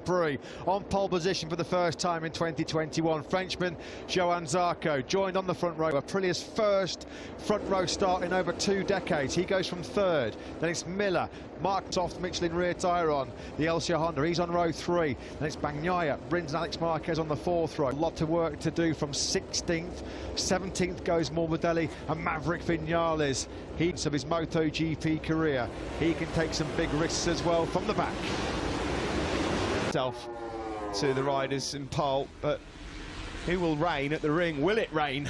Prix on pole position for the first time in 2021. Frenchman Johann Zarco joined on the front row. Aprilia's first front row start in over 2 decades. He goes from third. Then it's Miller. Mark's off, Michelin rear tyre on the LCR Honda. He's on row 3. Then it's Bagnaia, Rins and Alex Marquez on the 4th row. A lot of work to do from 16th. 17th goes Morbidelli and Maverick Vinales. Heats of his MotoGP career. He can take some big risks as well from the back. To the riders in pole, but who will reign at the ring? Will it rain?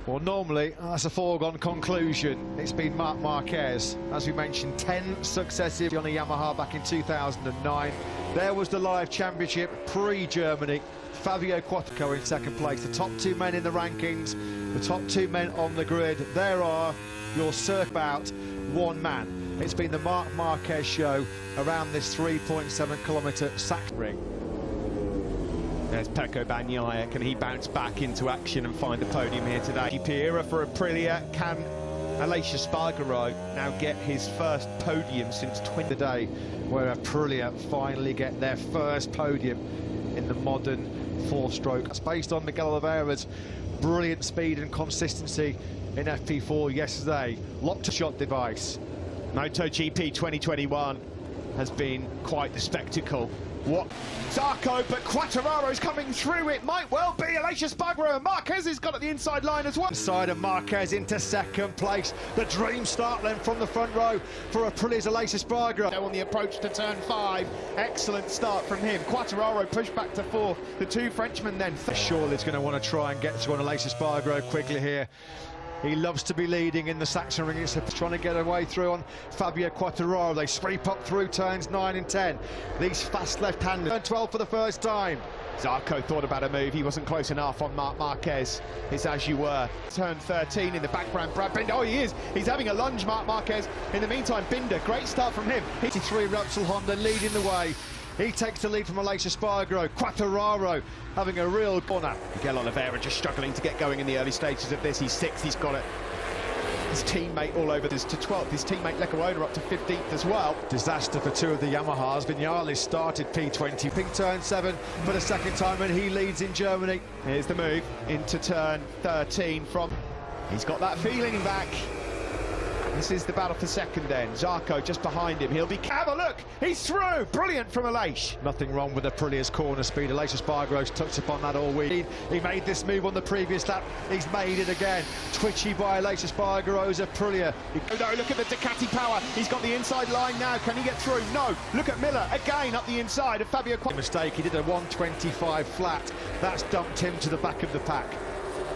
Well, normally that's a foregone conclusion. It's been Marc Marquez, as we mentioned, 10 successive on a Yamaha back in 2009. There was the live championship pre-Germany. Fabio Quartararo in second place. The top 2 men in the rankings, the top 2 men on the grid. There are your circa about 1 man. It's been the Marc Marquez show around this 3.7-kilometre sack ring. There's Pecco Bagnaia. Can he bounce back into action and find the podium here today? GP era for Aprilia. Can Aleix Espargaro now get his first podium since 20? The day where Aprilia finally get their first podium in the modern 4-stroke. It's based on Miguel Oliveira's brilliant speed and consistency in FP4 yesterday. Lock-to-shot device. MotoGP 2021 has been quite the spectacle. What? Zarco, but Quartararo's coming through. It might well be Aleix Espargaro, and Marquez has got at the inside line as well. Side of Marquez into second place. The dream start then from the front row for Aprilia's Aleix Espargaro. On the approach to turn 5, excellent start from him. Quartararo pushed back to 4th. The 2 Frenchmen then. Surely is going to want to try and get to on Aleix Espargaro quickly here. He loves to be leading in the Saxon ring. He's trying to get away through on Fabio Quartararo. They sweep up through turns 9 and 10. These fast left-handers. Turn 12 for the first time. Zarco thought about a move. He wasn't close enough on Marc Marquez. It's as you were. Turn 13 in the background. Brad Binder. Oh, he is. He's having a lunge, Marc Marquez. In the meantime, Binder. Great start from him. 83 Repsol Honda leading the way. He takes the lead from Aleix Espargaro. Quartararo having a real corner. Miguel Oliveira just struggling to get going in the early stages of this. He's 6th, he's got it. His teammate all over this to 12th. His teammate Lecuona up to 15th as well. Disaster for 2 of the Yamahas. Vinales started P20. Pink turn 7 for the second time, and he leads in Germany. Here's the move into turn 13 from... He's got that feeling back. This is the battle for second then. Zarco just behind him. He'll be... Have a look! He's through! Brilliant from Aleix. Nothing wrong with Aprilia's corner speed. Aleix Espargaro's touched upon that all week. He made this move on the previous lap. He's made it again. Twitchy by Aleix Espargaro's Aprilia. Oh no, look at the Ducati power. He's got the inside line now. Can he get through? No. Look at Miller again up the inside of Fabio Quartararo. Mistake. He did a 125 flat. That's dumped him to the back of the pack.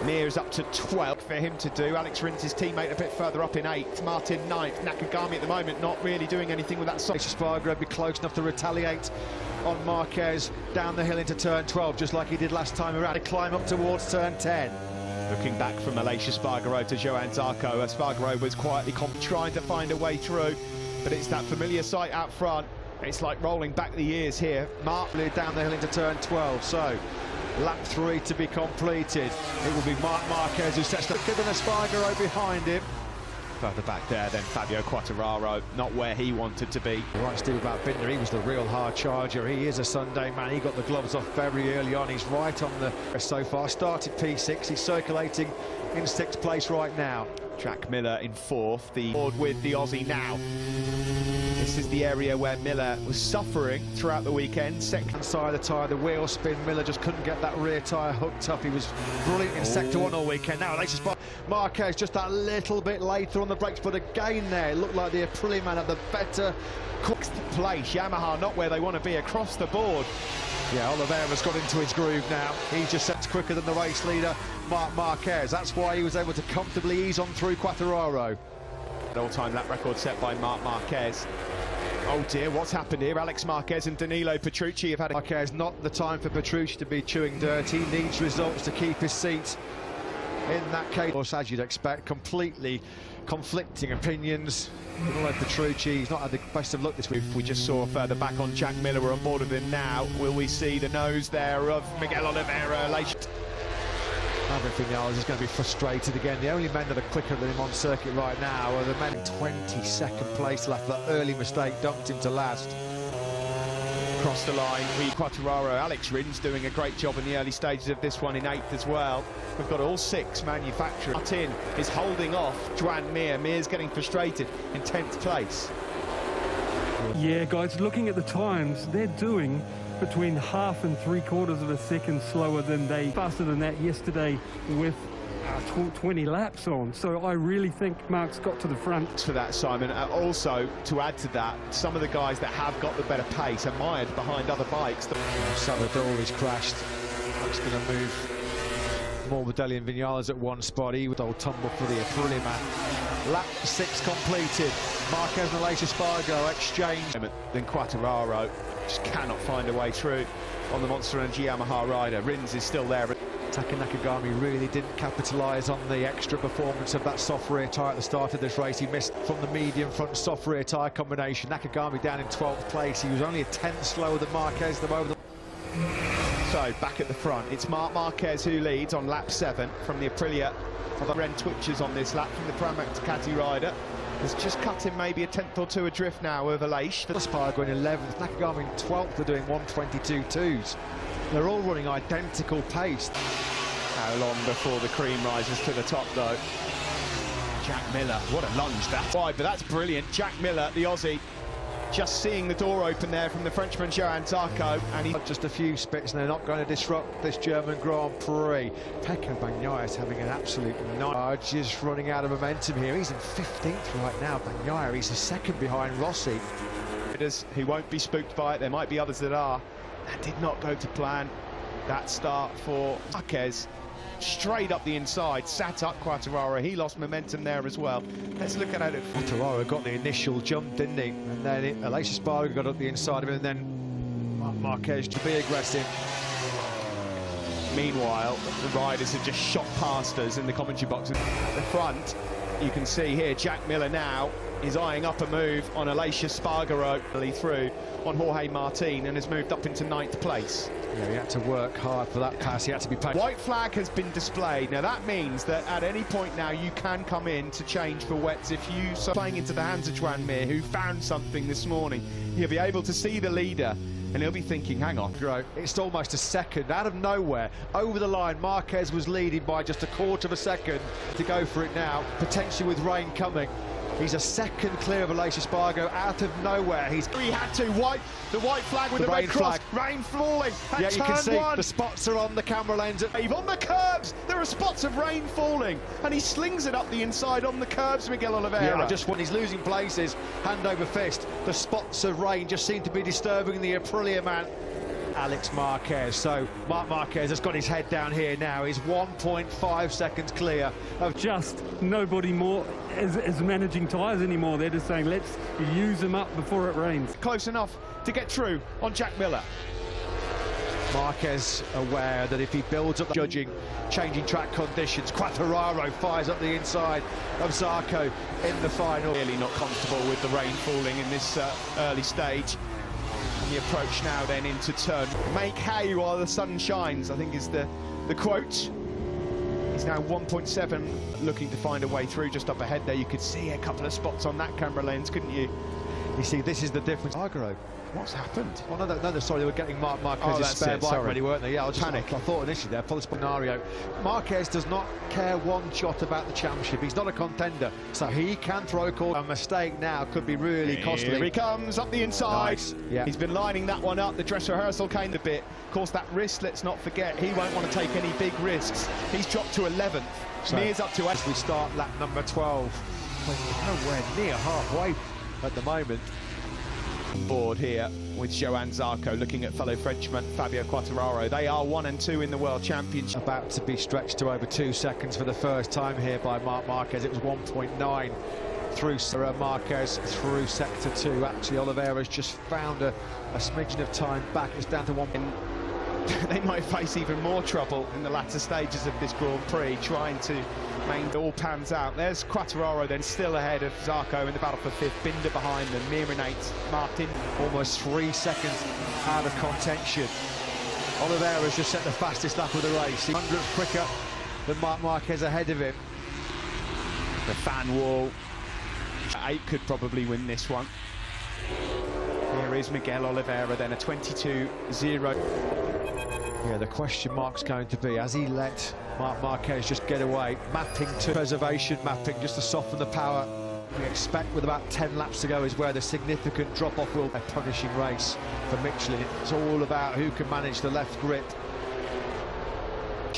Mir's up to 12 for him to do. Alex Rins, his teammate, a bit further up in 8th. Martin 9th. Nakagami at the moment not really doing anything with that side. Espargaro be close enough to retaliate on Marquez down the hill into turn 12, just like he did last time around. To climb up towards turn 10. Looking back from Aleix Espargaro to Johann Zarco. Espargaro was quietly trying to find a way through, but it's that familiar sight out front. It's like rolling back the years here. Mark down the hill into turn 12, so lap 3 to be completed. It will be Marc Marquez who sets the quicker than Espargaro behind him. Further back there then Fabio Quartararo, not where he wanted to be. Right, Steve, about Binder, he was the real hard charger. He is a Sunday man. He got the gloves off very early on. He's right on the so far. Started P6. He's circulating in 6th place right now. Jack Miller in 4th, the board with the Aussie now. This is the area where Miller was suffering throughout the weekend. Second side of the tyre, the wheel spin. Miller just couldn't get that rear tyre hooked up. He was brilliant in sector 1 all weekend. Now Aleix Marquez just that little bit later on the brakes, but again there, it looked like the Aprilia man had the better place. Yamaha not where they want to be across the board. Yeah, Oliveira's got into his groove now. He just sets quicker than the race leader, Marc Marquez. That's why he was able to comfortably ease on through Quartararo. All-time lap record set by Marc Marquez. Oh dear, what's happened here? Alex Marquez and Danilo Petrucci have had... Marquez, not the time for Petrucci to be chewing dirt. He needs results to keep his seat in that case. Of course, as you'd expect, completely conflicting opinions. Like Petrucci, he's not had the best of luck this week. We just saw further back on Jack Miller. We're on board with him now. Will we see the nose there of Miguel Oliveira? Maverick Vinales is going to be frustrated again. The only men that are quicker than him on circuit right now are the men in 22nd place left. That early mistake dumped him to last. across the line. Quartararo, Alex Rins doing a great job in the early stages of this one in 8th as well. We've got all 6 manufacturers. Martin is holding off Joan Mir. Mir's getting frustrated in 10th place. Yeah, guys, looking at the times, they're doing between half and 3/4 of a second slower than faster than that yesterday with 20 laps on. So I really think Mark's got to the front. For that, Simon. Also, to add to that, some of the guys that have got the better pace are mired behind other bikes. Salvador has crashed. That's going to move Morbidelli and Vinales at one spot. He would old tumble for the Aprilia man. Lap 6 completed. Marquez and Aleix Espargaro exchange. Then Quartararo just cannot find a way through on the Monster Energy Yamaha rider. Rins is still there. Taka Nakagami really didn't capitalise on the extra performance of that soft rear tyre at the start of this race. He missed from the medium front soft rear tyre combination. Nakagami down in 12th place. He was only a 10th slower than Marquez. So back at the front, it's Marc Marquez who leads on lap 7 from the Aprilia. The Ren Twitchers on this lap from the Pramac Ducati rider. Has just cut him maybe a 10th or 2 adrift now of Aleix. Espargaro in 11th, Nakagami in 12th. They're doing 1:22.2s. They're all running identical pace. How long before the cream rises to the top, though? Jack Miller, what a lunge that's wide, but that's brilliant. Jack Miller, the Aussie, just seeing the door open there from the Frenchman Johan Zarco, and he just a few spits, and they're not going to disrupt this German Grand Prix. Pecco Bagnaia is having an absolute night. Just running out of momentum here. He's in 15th right now. Bagnaia, he's a second behind Rossi. He won't be spooked by it. There might be others that are. That did not go to plan. That start for Marquez. Straight up the inside, sat up Quartararo. He lost momentum there as well. Let's look at it. Quartararo got the initial jump, didn't he? And then Aleix Espargaro got up the inside of him, and then Marquez to be aggressive. Meanwhile, the riders have just shot past us in the commentary box. At the front, you can see here, Jack Miller now is eyeing up a move on Aleix Espargaro through on Jorge Martin and has moved up into 9th place. Yeah, he had to work hard for that pass. He had to be paid. White flag has been displayed. Now that means that at any point now you can come in to change for wets if you are playing into the hands of Joan Mir, who found something this morning. He'll be able to see the leader and he'll be thinking, hang on. It's almost a second out of nowhere over the line. Marquez was leading by just a 1/4 of a second to go for it now, potentially with rain coming. He's a second clear of Aleix Espargaro out of nowhere. He had to the white flag with the red cross. Rain falling. Yeah, you can see the spots are on the camera lens. On the curbs, there are spots of rain falling, and he slings it up the inside on the curbs, Miguel Oliveira. Yeah, just when he's losing places, hand over fist. The spots of rain just seem to be disturbing the Aprilia man. Alex Marquez. So Marc Marquez has got his head down here now. He's 1.5 seconds clear of just nobody more is managing tyres anymore. They're just saying, let's use them up before it rains. Close enough to get through on Jack Miller. Marquez aware that if he builds up the judging, changing track conditions, Quartararo fires up the inside of Zarco in the final. Really not comfortable with the rain falling in this early stage. And the approach now then into turn. Make hay while the sun shines, I think is the quote. He's now 1.7, looking to find a way through just up ahead there. You could see a couple of spots on that camera lens, couldn't you? You see, this is the difference. What's happened? Oh, no, sorry, they were getting Marquez's spare bike ready, weren't they? Yeah, I thought initially there, for the scenario. Marquez does not care one jot about the championship. He's not a contender, so he can throw a call. A mistake now could be really costly. Here he comes, up the inside. Nice. Yeah. He's been lining that one up. The dress rehearsal came a bit. Of course, that risk, let's not forget, he won't want to take any big risks. He's dropped to 11th. So Mir's up to 8th. We start lap number 12. We're nowhere near halfway at the moment. Board here with Johan Zarco looking at fellow Frenchman Fabio Quartararo. They are 1 and 2 in the World Championship. About to be stretched to over 2 seconds for the first time here by Marc Marquez. It was 1.9 through Marquez through sector 2. Actually, Oliveira's just found a smidgen of time back. It's down to 1. They might face even more trouble in the latter stages of this Grand Prix, trying to make all pans out. There's Quartararo then still ahead of Zarco in the battle for 5th. Binder behind them, Mir in 8th, Martin almost 3 seconds out of contention. Oliveira's just set the fastest lap of the race. 100th quicker than Marc Marquez ahead of him. The fan wall. 8 could probably win this one. Here is Miguel Oliveira, then a 22-0. Yeah, the question mark's going to be, has he let Marc Marquez just get away? Mapping to preservation mapping, just to soften the power. We expect with about 10 laps to go is where the significant drop-off will be. A punishing race for Michelin. It's all about who can manage the left grip.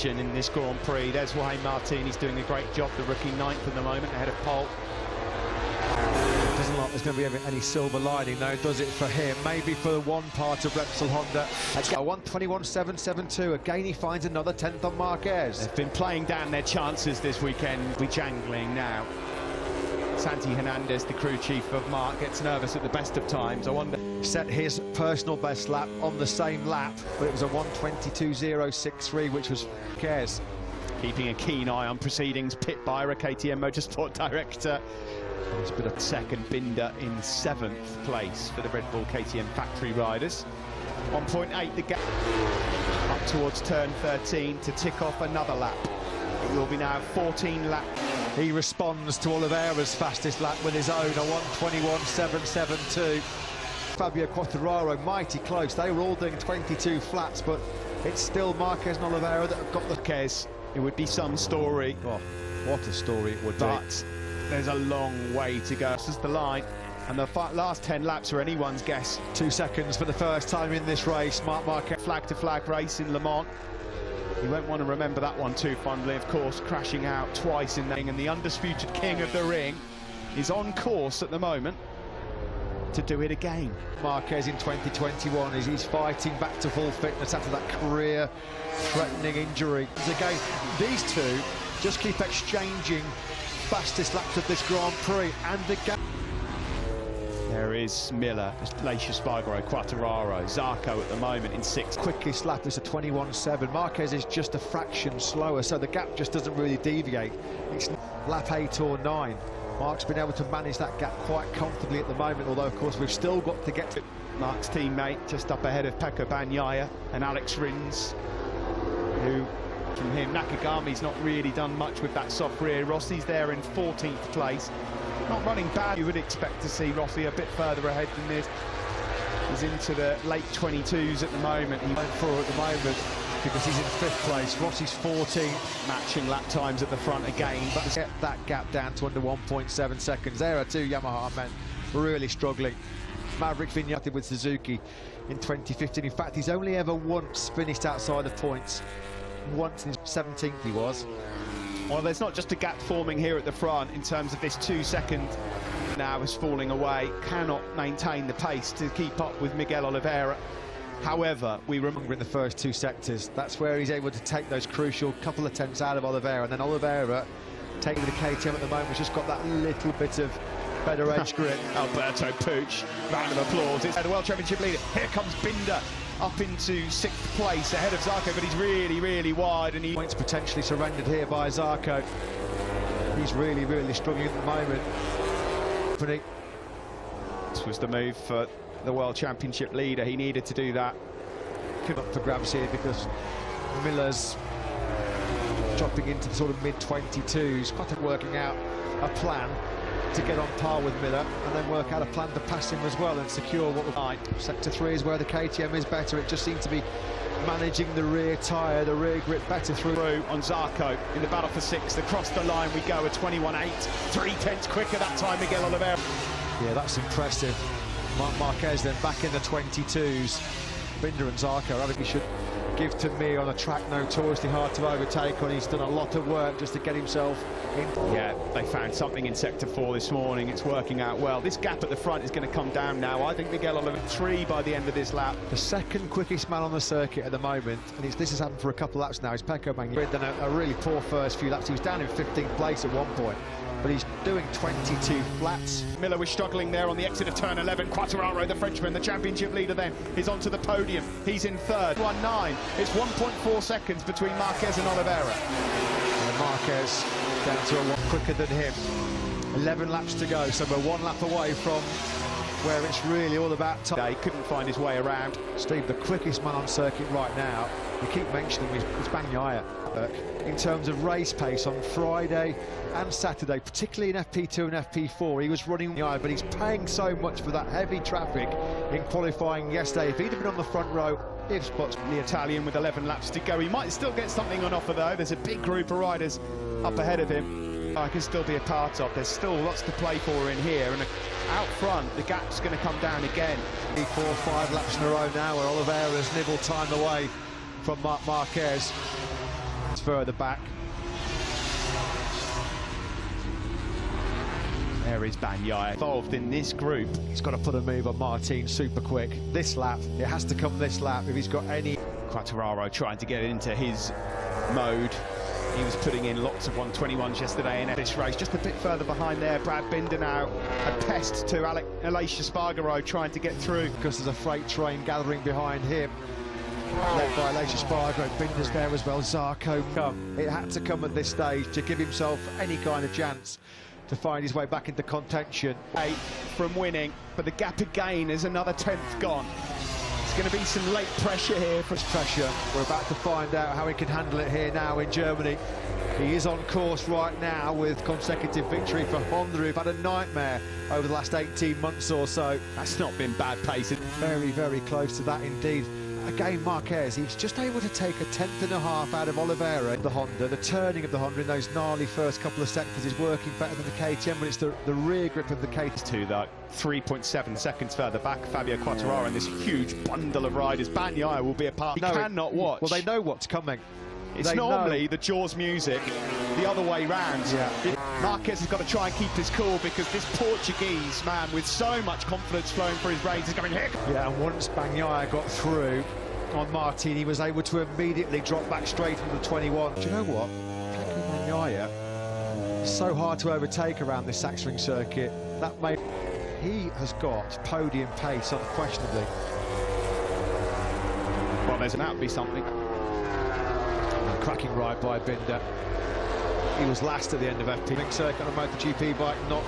In this Grand Prix, there's Jorge Martin. He's doing a great job, the rookie 9th at the moment, ahead of pole. Doesn't look like there's going to be any silver lining, though, does it, for him? Maybe for one part of Repsol Honda. A 1:21.772. Again, he finds another 10th on Marquez. They've been playing down their chances this weekend. We're jangling now. Santi Hernandez, the crew chief of Marc, gets nervous at the best of times. I wonder. Set his personal best lap on the same lap, but it was a 1:22.063, which was Marquez. Keeping a keen eye on proceedings. Pit Byra, KTM Motorsport Director. It's been a second. Binder in 7th place for the Red Bull KTM factory riders. 1.8 the gap up towards turn 13 to tick off another lap. It will be now 14 laps. He responds to Oliveira's fastest lap with his own, a 1:21.772. Fabio Quartararo mighty close. They were all doing 22 flats, but it's still Marquez and Oliveira that have got the case. It would be some story. Oh, what a story it would be. But there's a long way to go. This is the line, and the last 10 laps are anyone's guess. 2 seconds for the first time in this race. Marc Marquez. Flag-to-flag race in Le Mans. You won't want to remember that one too fondly, of course, crashing out twice in the ring, and the undisputed king of the ring is on course at the moment to do it again. Marquez in 2021 he's fighting back to full fitness after that career-threatening injury. Again, these two just keep exchanging fastest laps of this Grand Prix, and again. There is Miller, Lacia Spargaro, Quartararo, Zarco at the moment in 6th. Quickest lap is a 21.7. Marquez is just a fraction slower, so the gap just doesn't really deviate. It's lap 8 or 9. Marc's been able to manage that gap quite comfortably at the moment, although, of course, we've still got to get to Marc's teammate, just up ahead of Pecco Bagnaia and Alex Rins, who, from him, Nakagami's not really done much with that soft rear. Rossi's there in 14th place. Not running bad. You would expect to see Rossi a bit further ahead than this. He's into the late 22s at the moment. He went for at the moment because he's in 5th place. Rossi's 14th. Matching lap times at the front again, but to get that gap down to under 1.7 seconds. There are two Yamaha men really struggling. Maverick Vinales with Suzuki in 2015. In fact, he's only ever once finished outside of points. Once in 17th he was. Well, there's not just a gap forming here at the front in terms of this 2 second now is falling away. Cannot maintain the pace to keep up with Miguel Oliveira. However, we remember in the first 2 sectors, that's where he's able to take those crucial couple of tenths out of Oliveira, and then Oliveira, taking the KTM at the moment, has just got that little bit of better edge grip. Alberto Puig, round of applause. It's the World Championship leader. Here comes Binder up into 6th place ahead of Zarco, but he's really wide, and he points potentially surrendered here by Zarco. He's really struggling at the moment. This was the move for the World Championship leader. He needed to do that. Up for grabs here because Miller's dropping into the sort of mid-22s, quite working out a plan to get on par with Miller and then work out a plan to pass him as well and secure what we're like. Sector 3 is where the KTM is better. It just seems to be managing the rear tyre, the rear grip better through on Zarco in the battle for 6th. Across the line we go, a 21.8, 3 tenths quicker that time, Miguel Oliveira. Yeah, that's impressive. Marquez then back in the 22s. Binder and Zarco, I think he should give to me on a track notoriously hard to overtake on. He's done a lot of work just to get himself in. Yeah, they found something in Sector 4 this morning. It's working out well. This gap at the front is going to come down now. I think Miguel Oliveira 3 by the end of this lap. The second quickest man on the circuit at the moment, and this has happened for a couple of laps now, is Pecco Bagnaia. Done a really poor first few laps. He was down in 15th place at one point, but he's doing 22 flats. Miller was struggling there on the exit of turn 11. Quartararo, the Frenchman, the championship leader then, is onto the podium. He's in 3rd. 1.9. It's 1.4 seconds between Marquez and Oliveira. And Marquez down to a lot quicker than him. 11 laps to go, so we're 1 lap away from where it's really all about time. He couldn't find his way around. Steve, the quickest man on circuit right now We keep mentioning his Bagnaia in terms of race pace on Friday and Saturday, particularly in FP2 and FP4. He was running the eye, but he's paying so much for that heavy traffic in qualifying yesterday. If he'd have been on the front row, if spots the Italian with 11 laps to go, he might still get something on offer though. There's a big group of riders up ahead of him. I can still be a part of. There's still lots to play for in here, and out front the gap's going to come down again. 4 or 5 laps in a row now where Oliveira's nibbled time away from Marquez. It's further back. There is Bagnaia involved in this group. He's got to put a move on Martin super quick. This lap, it has to come this lap if he's got any. Quartararo trying to get into his mode. He was putting in lots of 121s yesterday in this race. Just a bit further behind there, Brad Binder now a pest to Aleix Espargaro trying to get through. Because there's a freight train gathering behind him. Led by Aleix Espargaro, Binder's there as well, Zarco. It had to come at this stage to give himself any kind of chance to find his way back into contention. 8 from winning, but the gap again is another 10th gone. It's going to be some late pressure here. For pressure, we're about to find out how he can handle it here now in Germany. He is on course right now with consecutive victory for Honda, who've had a nightmare over the last 18 months or so. That's not been bad pace. Very, very close to that indeed. Again, Marquez, he's just able to take a 1/10.5 out of Oliveira. The Honda, the turning of the Honda in those gnarly first couple of sectors is working better than the KTM, but it's the rear grip of the KTM. Though 3.7 seconds further back, Fabio Quartararo and this huge bundle of riders. Bagnaia will be a part. He cannot watch. Well, they know what's coming. It's normally the Jaws music the other way round. Yeah. Marquez has got to try and keep his cool because this Portuguese man with so much confidence flowing through his reins is going here. Yeah, and once Bagnaia got through on Martin, he was able to immediately drop back straight into the 21. Do you know what? Bagnaia is so hard to overtake around this Sachsenring circuit. That may... He has got podium pace, unquestionably. Well, there's an out be something. Cracking ride by Binder. He was last at the end of FP circuit on a MotoGP bike, not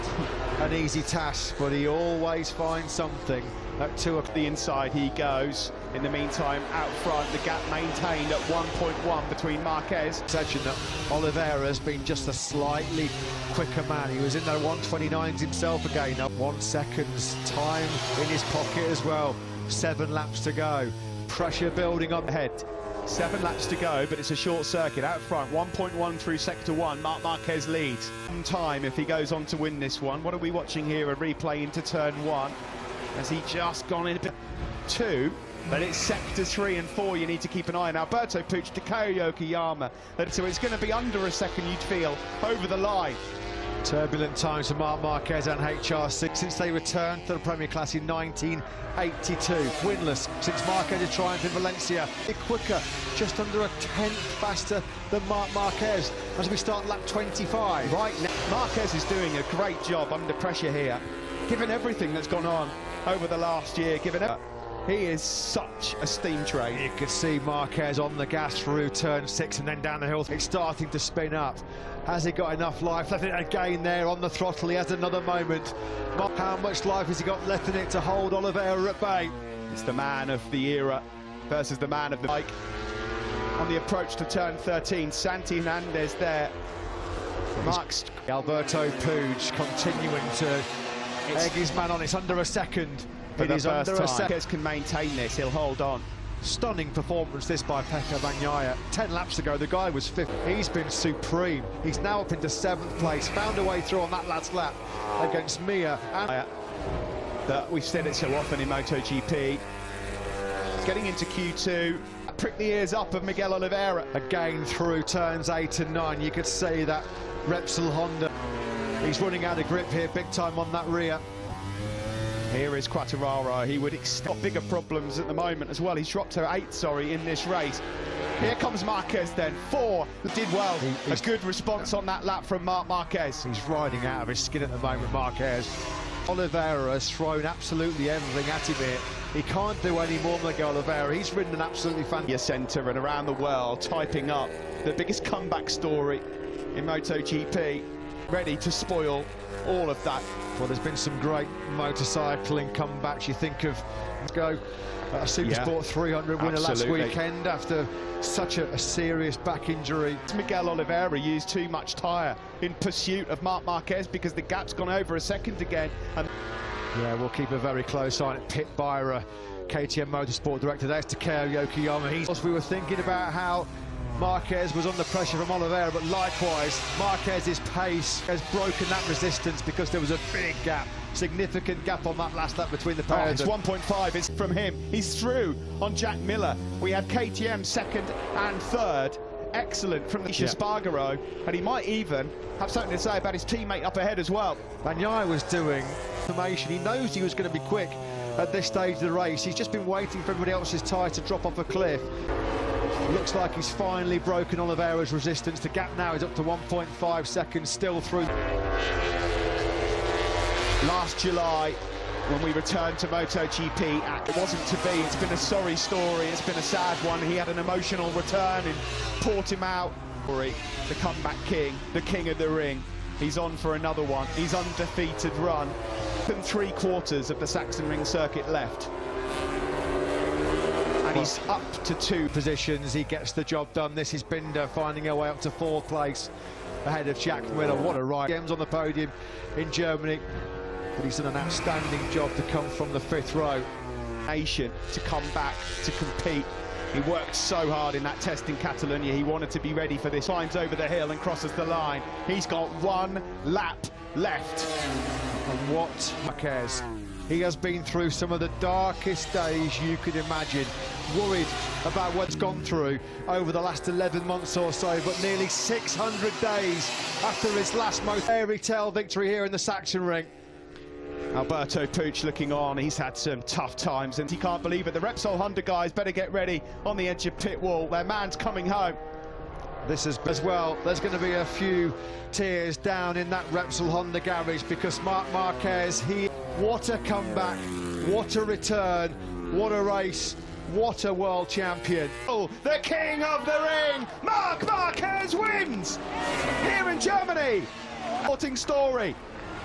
an easy task, but he always finds something. At 2 o'clock the inside he goes. In the meantime, out front, the gap maintained at 1.1 between Marquez. Section that Oliveira's been just a slightly quicker man. He was in the 129s himself again, up 1 second's time in his pocket as well. 7 laps to go. Pressure building up ahead. 7 laps to go, but it's a short circuit out front. 1.1 through sector 1. Marquez leads. In time if he goes on to win this one. What are we watching here? A replay into turn 1. Has he just gone into 2? But it's sector 3 and 4 you need to keep an eye on. Alberto Puig to Takaya Okayama. So it's going to be under a second, you'd feel, over the line. Turbulent times for Marc Marquez and HRC since they returned to the Premier Class in 1982. Winless since Marquez's triumph in Valencia. Quicker, just under a 10th faster than Marc Marquez as we start lap 25. Right now, Marquez is doing a great job under pressure here, given everything that's gone on over the last year, he is such a steam train. You can see Marquez on the gas through turn 6 and then down the hill. It's starting to spin up. Has he got enough life left in it again there on the throttle? He has another moment. How much life has he got left in it to hold Oliveira at bay? It's the man of the era versus the man of the bike. On the approach to turn 13, Santi Hernandez there. Marks Alberto Puig continuing to egg his man on. It's under a second. It is under a second. Marquez can maintain this, he'll hold on. Stunning performance this by Pecco Bagnaia. 10 laps ago the guy was 5th. He's been supreme. He's now up into 7th place, found a way through on that last lap against Mia. And that we've said it so often in MotoGP. Getting into Q2, prick the ears up of Miguel Oliveira. Again through turns 8 and 9, you could see that Repsol Honda. He's running out of grip here big time on that rear. Here is Quartararo. He would expect bigger problems at the moment as well. He's dropped to 8, sorry, in this race. Here comes Marquez then, 4, did well. A good response on that lap from Marc Marquez. He's riding out of his skin at the moment, Marquez. Oliveira has thrown absolutely everything at him here. He can't do any more than Miguel Oliveira. He's ridden an absolutely fantastic centre and around the world, typing up the biggest comeback story in MotoGP. ready to spoil all of that. Well, there's been some great motorcycling comebacks. You think of a Supersport 300 winner last weekend after such a serious back injury. Miguel Oliveira used too much tyre in pursuit of Marc Marquez because the gap's gone over a second again. And yeah, we'll keep a very close eye on it. Pit Byra, KTM Motorsport Director, there's Takeo Yokoyama. We were thinking about how Marquez was under pressure from Oliveira, but likewise, Marquez's pace has broken that resistance because there was a big gap, significant gap on that last lap between the pairs. It's 1.5 is from him. He's through on Jack Miller. We had KTM second and third. Excellent from Alicia Spargaro, and he might even have something to say about his teammate up ahead as well. Bagnaia was doing information. He knows he was going to be quick at this stage of the race. He's just been waiting for everybody else's tyre to drop off a cliff. Looks like he's finally broken Oliveira's resistance. The gap now is up to 1.5 seconds, still through. Last July, when we returned to MotoGP, it wasn't to be. It's been a sorry story. It's been a sad one. He had an emotional return in Portimao. The comeback king, the king of the ring. He's on for another one. He's undefeated run. And 3/4 of the Sachsenring circuit left. And he's up to 2 positions. He gets the job done. This is Binder finding her way up to 4th place ahead of Jack Miller. What a ride. Games on the podium in Germany. But he's done an outstanding job to come from the 5th row. Nation to come back to compete. He worked so hard in that test in Catalonia. He wanted to be ready for this. Climbs over the hill and crosses the line. He's got 1 lap left. And what Marquez? He has been through some of the darkest days you could imagine. Worried about what's gone through over the last 11 months or so, but nearly 600 days after his last fairy tale victory here in the Sachsenring. Alberto Puig looking on. He's had some tough times and he can't believe it. The Repsol Honda guys better get ready on the edge of pit wall. Their man's coming home. This is as well. There's going to be a few tears down in that Repsol Honda garage because Marc Marquez, what a comeback, what a return, what a race, what a world champion. Oh, the king of the ring, Marc Marquez wins here in Germany. Sporting story.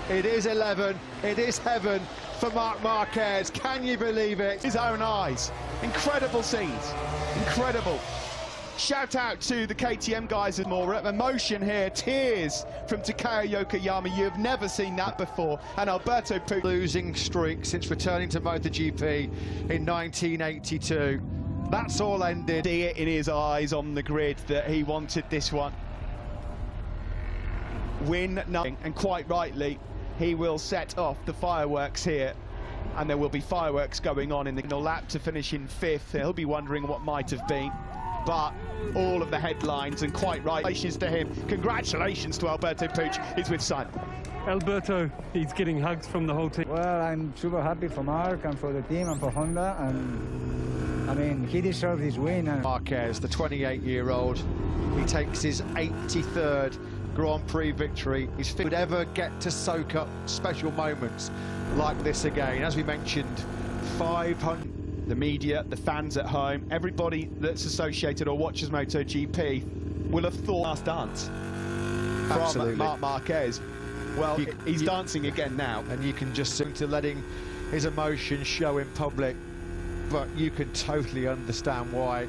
It is 11, it is heaven for Marc Marquez. Can you believe it? His own eyes. Incredible scenes, incredible. Shout out to the KTM guys and more emotion here, tears from Takeo Yokoyama. You have never seen that before. And Alberto Puig. Losing streak since returning to MotoGP in 1982. That's all ended. See it in his eyes on the grid that he wanted this one. Win nothing, and quite rightly, he will set off the fireworks here. And there will be fireworks going on in the lap to finish in 5th. He'll be wondering what might have been. But all of the headlines, and quite right, congratulations to him. Congratulations to Alberto Puig. He's with Simon. Alberto, he's getting hugs from the whole team. Well, I'm super happy for Marc and for the team and for Honda, and I mean, he deserves this win. And Marquez, the 28-year-old, he takes his 83rd Grand Prix victory. He's would ever get to soak up special moments like this again. As we mentioned, 500. The media, the fans at home, everybody that's associated or watches MotoGP will have thought last dance from Marc Marquez. Well, he's dancing again now. And you can just seem to letting his emotions show in public. But you can totally understand why